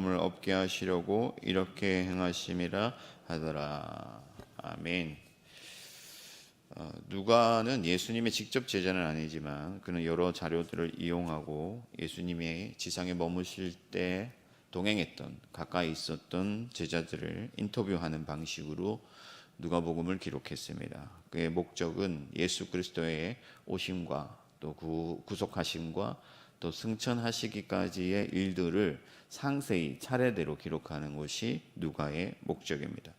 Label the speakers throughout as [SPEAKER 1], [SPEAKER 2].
[SPEAKER 1] 즐거움을 얻게 하시려고 이렇게 행하심이라 하더라. 아멘. 누가는 예수님의 직접 제자는 아니지만 그는 여러 자료들을 이용하고 예수님이 지상에 머무실 때 동행했던, 가까이 있었던 제자들을 인터뷰하는 방식으로 누가복음을 기록했습니다. 그의 목적은 예수 그리스도의 오심과 또 구속하심과 또 승천하시기까지의 일들을 상세히 차례대로 기록하는 것이 누가의 목적입니다.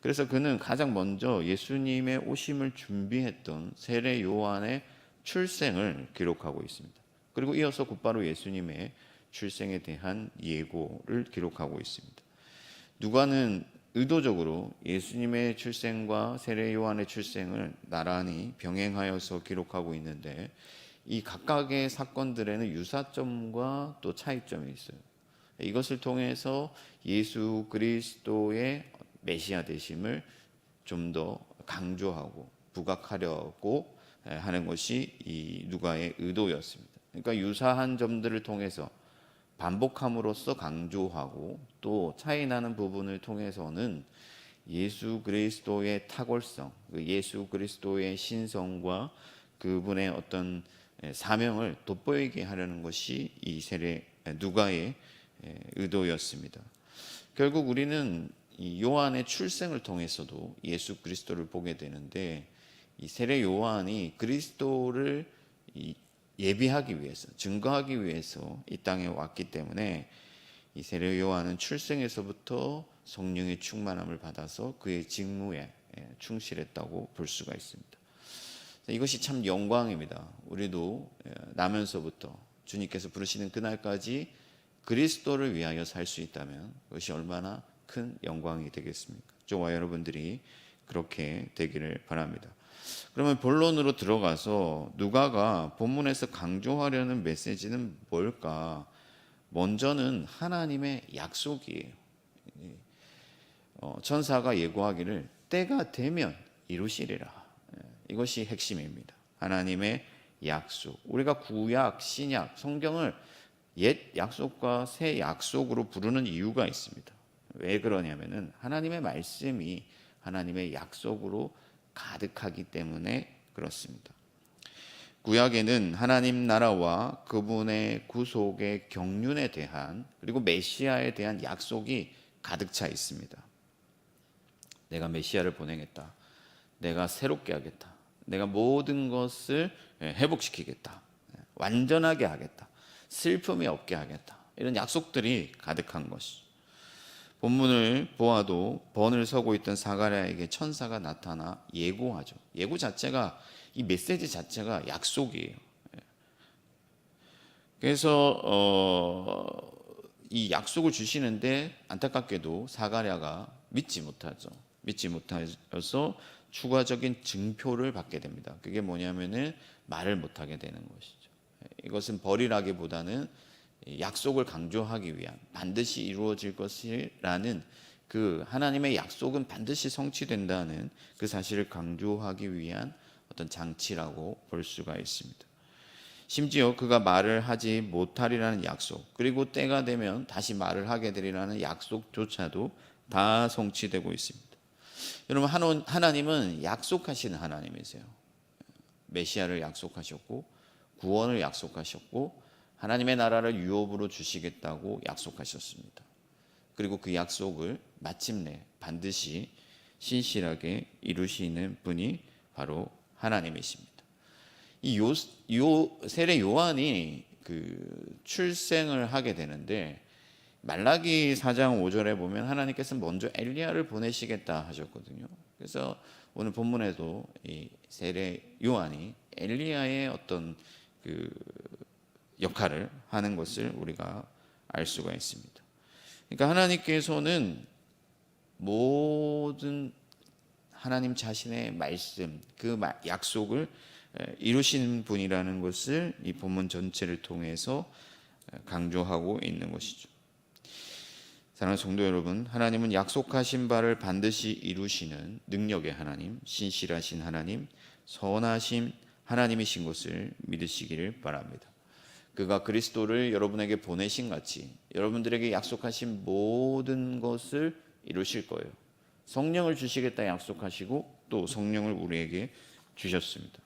[SPEAKER 1] 그래서 그는 가장 먼저 예수님의 오심을 준비했던 세례 요한의 출생을 기록하고 있습니다. 그리고 이어서 곧바로 예수님의 출생에 대한 예고를 기록하고 있습니다. 누가는 의도적으로 예수님의 출생과 세례 요한의 출생을 나란히 병행하여서 기록하고 있는데 이 각각의 사건들에는 유사점과 또 차이점이 있어요. 이것을 통해서 예수 그리스도의 메시아 되심을 좀 더 강조하고 부각하려고 하는 것이 이 누가의 의도였습니다. 그러니까 유사한 점들을 통해서 반복함으로써 강조하고 또 차이 나는 부분을 통해서는 예수 그리스도의 탁월성, 예수 그리스도의 신성과 그분의 어떤 사명을 돋보이게 하려는 것이 이 누가의 의도였습니다. 결국 우리는 이 요한의 출생을 통해서도 예수 그리스도를 보게 되는데 이 세례 요한이 그리스도를 예비하기 위해서, 증거하기 위해서 이 땅에 왔기 때문에 이 세례 요한은 출생에서부터 성령의 충만함을 받아서 그의 직무에 충실했다고 볼 수가 있습니다. 이것이 참 영광입니다. 우리도 나면서부터 주님께서 부르시는 그날까지 그리스도를 위하여 살 수 있다면 그것이 얼마나 큰 영광이 되겠습니까? 저와 여러분들이 그렇게 되기를 바랍니다. 그러면 본론으로 들어가서 누가가 본문에서 강조하려는 메시지는 뭘까? 먼저는 하나님의 약속이에요. 천사가 예고하기를 때가 되면 이루시리라. 이것이 핵심입니다. 하나님의 약속. 우리가 구약, 신약, 성경을 옛 약속과 새 약속으로 부르는 이유가 있습니다. 왜 그러냐면은 하나님의 말씀이 하나님의 약속으로 가득하기 때문에 그렇습니다. 구약에는 하나님 나라와 그분의 구속의 경륜에 대한 그리고 메시아에 대한 약속이 가득 차 있습니다. 내가 메시아를 보내겠다. 내가 새롭게 하겠다. 내가 모든 것을 회복시키겠다. 완전하게 하겠다. 슬픔이 없게 하겠다. 이런 약속들이 가득한 것이죠. 본문을 보아도 번을 서고 있던 사가랴에게 천사가 나타나 예고하죠. 예고 자체가 이 메시지 자체가 약속이에요. 그래서 이 약속을 주시는데 안타깝게도 사가랴가 믿지 못하죠. 믿지 못해서 추가적인 증표를 받게 됩니다. 그게 뭐냐면은 말을 못하게 되는 것이죠. 이것은 벌이라기보다는 약속을 강조하기 위한 반드시 이루어질 것이라는 그 하나님의 약속은 반드시 성취된다는 그 사실을 강조하기 위한 어떤 장치라고 볼 수가 있습니다. 심지어 그가 말을 하지 못하리라는 약속, 그리고 때가 되면 다시 말을 하게 되리라는 약속조차도 다 성취되고 있습니다. 여러분, 하나님은 약속하시는 하나님이세요. 메시아를 약속하셨고 구원을 약속하셨고 하나님의 나라를 유업으로 주시겠다고 약속하셨습니다. 그리고 그 약속을 마침내 반드시 신실하게 이루시는 분이 바로 하나님이십니다. 이 세례 요한이 그 출생을 하게 되는데 말라기 4장 5절에 보면 하나님께서 먼저 엘리야를 보내시겠다 하셨거든요. 그래서 오늘 본문에도 이 세례 요한이 엘리야의 어떤 그 역할을 하는 것을 우리가 알 수가 있습니다. 그러니까 하나님께서는 모든 하나님 자신의 말씀, 그 약속을 이루시는 분이라는 것을 이 본문 전체를 통해서 강조하고 있는 것이죠. 사랑하는 성도 여러분, 하나님은 약속하신 바를 반드시 이루시는 능력의 하나님, 신실하신 하나님, 선하신 하나님이신 것을 믿으시기를 바랍니다. 그가 그리스도를 여러분에게 보내신 같이 여러분들에게 약속하신 모든 것을 이루실 거예요. 성령을 주시겠다 약속하시고 또 성령을 우리에게 주셨습니다.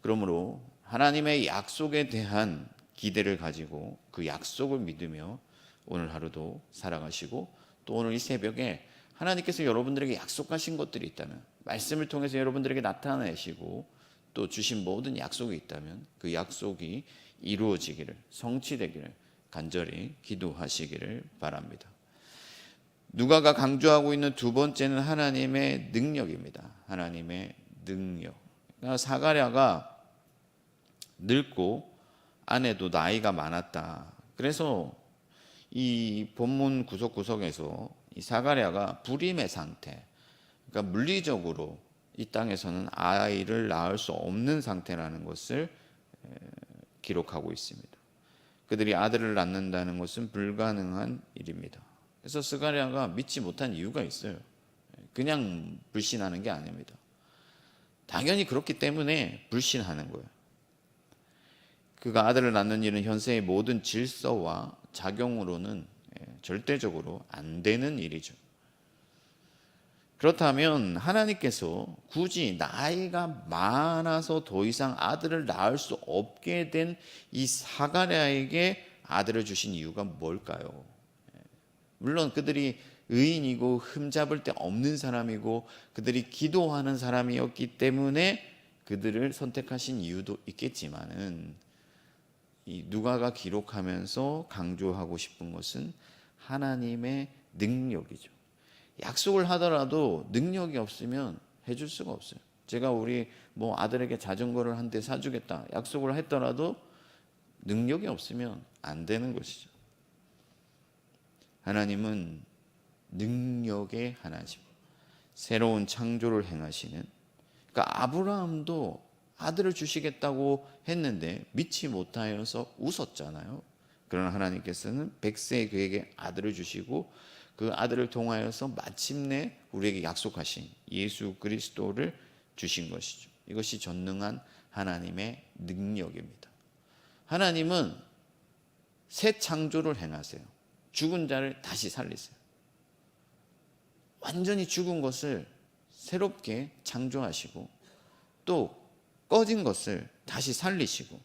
[SPEAKER 1] 그러므로 하나님의 약속에 대한 기대를 가지고 그 약속을 믿으며 오늘 하루도 살아가시고, 또 오늘 이 새벽에 하나님께서 여러분들에게 약속하신 것들이 있다면, 말씀을 통해서 여러분들에게 나타내시고 또 주신 모든 약속이 있다면 그 약속이 이루어지기를, 성취되기를 간절히 기도하시기를 바랍니다. 누가가 강조하고 있는 두 번째는 하나님의 능력입니다. 하나님의 능력. 그러니까 사가랴가 늙고 아내도 나이가 많았다. 그래서 이 본문 구석구석에서 이 사가랴가 불임의 상태, 그러니까 물리적으로 이 땅에서는 아이를 낳을 수 없는 상태라는 것을 기록하고 있습니다. 그들이 아들을 낳는다는 것은 불가능한 일입니다. 그래서 스가랴가 믿지 못한 이유가 있어요. 그냥 불신하는 게 아닙니다. 당연히 그렇기 때문에 불신하는 거예요. 그가 아들을 낳는 일은 현세의 모든 질서와 작용으로는 절대적으로 안 되는 일이죠. 그렇다면 하나님께서 굳이 나이가 많아서 더 이상 아들을 낳을 수 없게 된 이 사가랴에게 아들을 주신 이유가 뭘까요? 물론 그들이 의인이고 흠잡을 데 없는 사람이고 그들이 기도하는 사람이었기 때문에 그들을 선택하신 이유도 있겠지만은, 이 누가가 기록하면서 강조하고 싶은 것은 하나님의 능력이죠. 약속을 하더라도 능력이 없으면 해줄 수가 없어요. 제가 우리 아들에게 자전거를 한 대 사주겠다 약속을 했더라도 능력이 없으면 안 되는 것이죠. 하나님은 능력의 하나님, 새로운 창조를 행하시는, 그러니까 아브라함도 아들을 주시겠다고 했는데 믿지 못하여서 웃었잖아요. 그러나 하나님께서는 100세에 그에게 아들을 주시고 그 아들을 통하여서 마침내 우리에게 약속하신 예수 그리스도를 주신 것이죠. 이것이 전능한 하나님의 능력입니다. 하나님은 새 창조를 행하세요. 죽은 자를 다시 살리세요. 완전히 죽은 것을 새롭게 창조하시고 또 꺼진 것을 다시 살리시고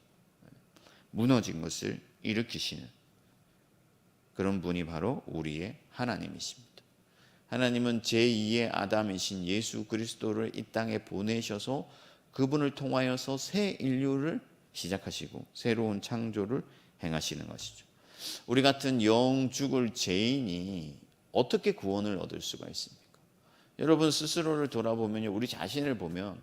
[SPEAKER 1] 무너진 것을 일으키시는 그런 분이 바로 우리의 하나님이십니다. 하나님은 제2의 아담이신 예수 그리스도를 이 땅에 보내셔서 그분을 통하여서 새 인류를 시작하시고 새로운 창조를 행하시는 것이죠. 우리 같은 영 죽을 죄인이 어떻게 구원을 얻을 수가 있습니까? 여러분 스스로를 돌아보면요, 우리 자신을 보면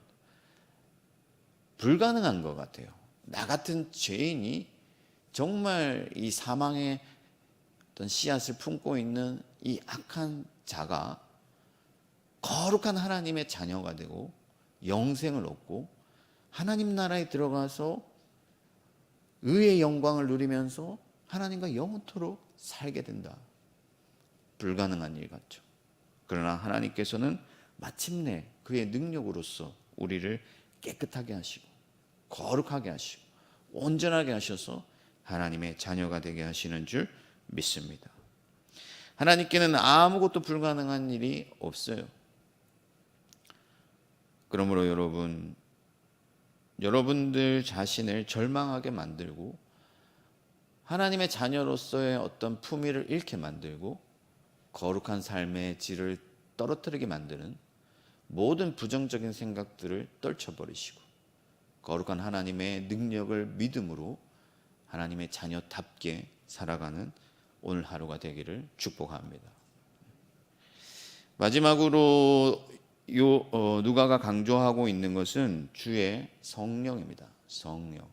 [SPEAKER 1] 불가능한 것 같아요. 나 같은 죄인이 정말 이 사망의 어떤 씨앗을 품고 있는 이 악한 자가 거룩한 하나님의 자녀가 되고 영생을 얻고 하나님 나라에 들어가서 의의 영광을 누리면서 하나님과 영원토록 살게 된다. 불가능한 일 같죠. 그러나 하나님께서는 마침내 그의 능력으로서 우리를 깨끗하게 하시고 거룩하게 하시고 온전하게 하셔서 하나님의 자녀가 되게 하시는 줄 믿습니다. 하나님께는 아무것도 불가능한 일이 없어요. 그러므로 여러분들 자신을 절망하게 만들고 하나님의 자녀로서의 어떤 품위를 잃게 만들고 거룩한 삶의 질을 떨어뜨리게 만드는 모든 부정적인 생각들을 떨쳐버리시고 거룩한 하나님의 능력을 믿음으로 하나님의 자녀답게 살아가는 오늘 하루가 되기를 축복합니다. 마지막으로 누가가 강조하고 있는 것은 주의 성령입니다. 성령.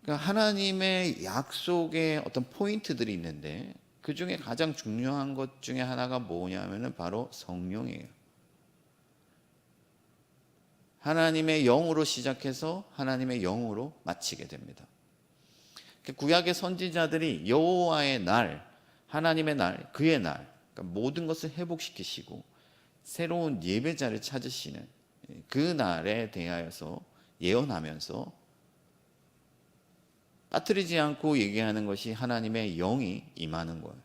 [SPEAKER 1] 그러니까 하나님의 약속의 어떤 포인트들이 있는데 그 중에 가장 중요한 것 중에 하나가 뭐냐면은 바로 성령이에요. 하나님의 영으로 시작해서 하나님의 영으로 마치게 됩니다. 구약의 선지자들이 여호와의 날, 하나님의 날, 그의 날, 그러니까 모든 것을 회복시키시고 새로운 예배자를 찾으시는 그 날에 대하여서 예언하면서 빠뜨리지 않고 얘기하는 것이 하나님의 영이 임하는 거예요.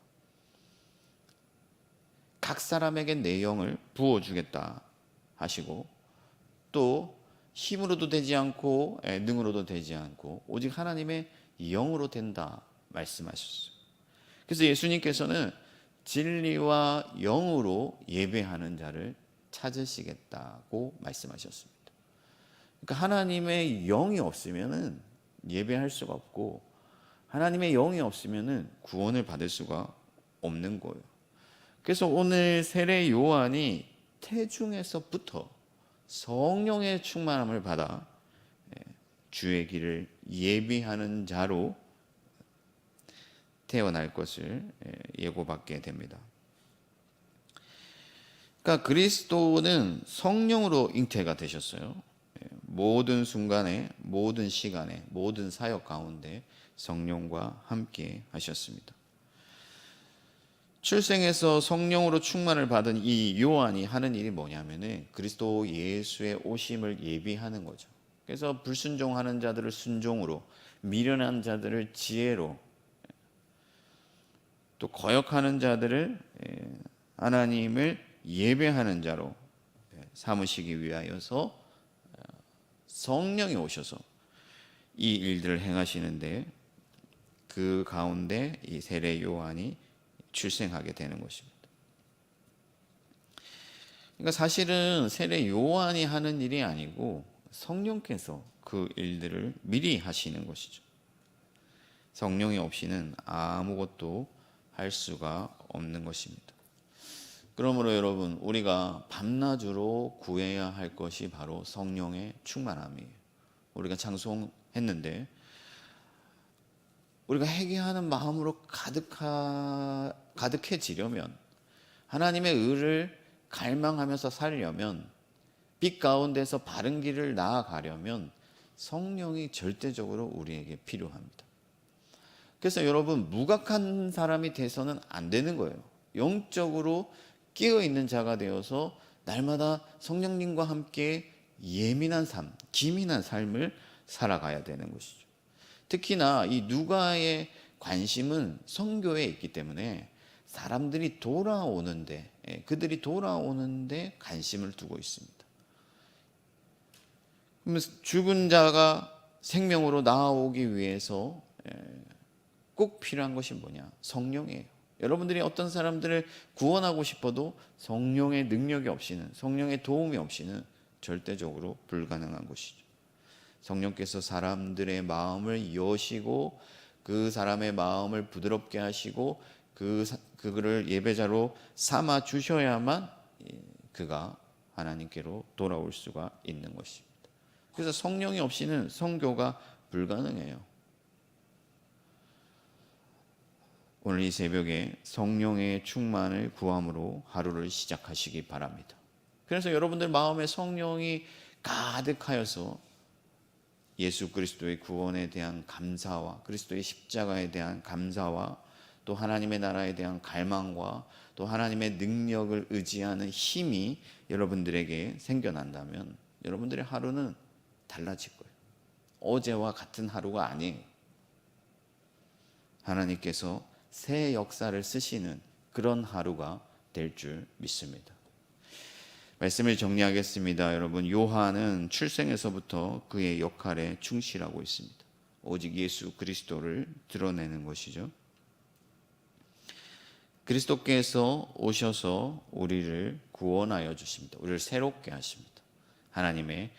[SPEAKER 1] 각 사람에게 내 영을 부어주겠다 하시고, 또 힘으로도 되지 않고 능으로도 되지 않고 오직 하나님의 영으로 된다 말씀하셨어요. 그래서 예수님께서는 진리와 영으로 예배하는 자를 찾으시겠다고 말씀하셨습니다. 그러니까 하나님의 영이 없으면은 예배할 수가 없고, 하나님의 영이 없으면은 구원을 받을 수가 없는 거예요. 그래서 오늘 세례 요한이 태중에서부터 성령의 충만함을 받아 주의 길을 예비하는 자로 태어날 것을 예고받게 됩니다. 그러니까 그리스도는 성령으로 잉태가 되셨어요. 모든 순간에, 모든 시간에, 모든 사역 가운데 성령과 함께 하셨습니다. 출생에서 성령으로 충만을 받은 이 요한이 하는 일이 뭐냐면은 그리스도 예수의 오심을 예비하는 거죠. 그래서 불순종하는 자들을 순종으로, 미련한 자들을 지혜로, 또 거역하는 자들을 하나님을 예배하는 자로 삼으시기 위하여서 성령이 오셔서 이 일들을 행하시는데, 그 가운데 이 세례 요한이 출생하게 되는 것입니다. 그러니까 사실은 세례 요한이 하는 일이 아니고 성령께서 그 일들을 미리 하시는 것이죠. 성령이 없이는 아무것도 할 수가 없는 것입니다. 그러므로 여러분, 우리가 밤낮으로 구해야 할 것이 바로 성령의 충만함이에요. 우리가 찬송했는데 우리가 회개하는 마음으로 가득해지려면, 하나님의 의를 갈망하면서 살려면, 빛 가운데서 바른 길을 나아가려면 성령이 절대적으로 우리에게 필요합니다. 그래서 여러분, 무각한 사람이 돼서는 안 되는 거예요. 영적으로 깨어있는 자가 되어서 날마다 성령님과 함께 예민한 삶, 기민한 삶을 살아가야 되는 것이죠. 특히나 이 누가의 관심은 선교에 있기 때문에 사람들이 돌아오는데, 그들이 돌아오는데 관심을 두고 있습니다. 그러면 죽은 자가 생명으로 나아오기 위해서 꼭 필요한 것이 뭐냐? 성령이에요. 여러분들이 어떤 사람들을 구원하고 싶어도 성령의 능력이 없이는, 성령의 도움이 없이는 절대적으로 불가능한 것이죠. 성령께서 사람들의 마음을 여시고 그 사람의 마음을 부드럽게 하시고 그를 예배자로 삼아 주셔야만 그가 하나님께로 돌아올 수가 있는 것입니다. 그래서 성령이 없이는 선교가 불가능해요. 오늘 이 새벽에 성령의 충만을 구함으로 하루를 시작하시기 바랍니다. 그래서 여러분들 마음에 성령이 가득하여서 예수 그리스도의 구원에 대한 감사와 그리스도의 십자가에 대한 감사와 또 하나님의 나라에 대한 갈망과 또 하나님의 능력을 의지하는 힘이 여러분들에게 생겨난다면 여러분들의 하루는 달라질 거예요. 어제와 같은 하루가 아니에요. 하나님께서 새 역사를 쓰시는 그런 하루가 될 줄 믿습니다. 말씀을 정리하겠습니다. 여러분, 요한은 출생에서부터 그의 역할에 충실하고 있습니다. 오직 예수 그리스도를 드러내는 것이죠. 그리스도께서 오셔서 우리를 구원하여 주십니다. 우리를 새롭게 하십니다. 하나님의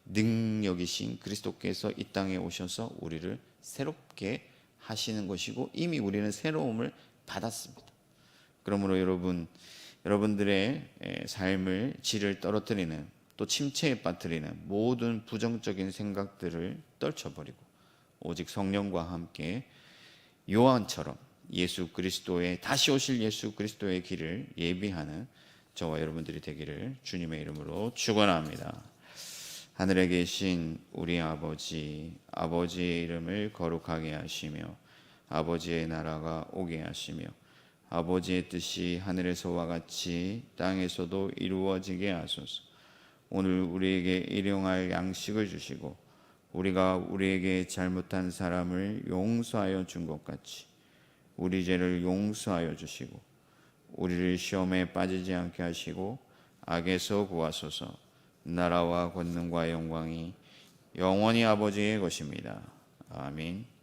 [SPEAKER 1] 능력이신 그리스도께서 이 땅에 오셔서 우리를 새롭게 하시는 것이고 이미 우리는 새로움을 받았습니다. 그러므로 여러분들의 삶을 질을 떨어뜨리는 또 침체에 빠뜨리는 모든 부정적인 생각들을 떨쳐버리고 오직 성령과 함께 요한처럼 예수 그리스도의 다시 오실 예수 그리스도의 길을 예비하는 저와 여러분들이 되기를 주님의 이름으로 축원합니다. 하늘에 계신 우리 아버지, 아버지의 이름을 거룩하게 하시며 아버지의 나라가 오게 하시며 아버지의 뜻이 하늘에서와 같이 땅에서도 이루어지게 하소서. 오늘 우리에게 일용할 양식을 주시고 우리가 우리에게 잘못한 사람을 용서하여 준 것 같이 우리 죄를 용서하여 주시고 우리를 시험에 빠지지 않게 하시고 악에서 구하소서. 나라와 권능과 영광이 영원히 아버지의 것입니다. 아멘.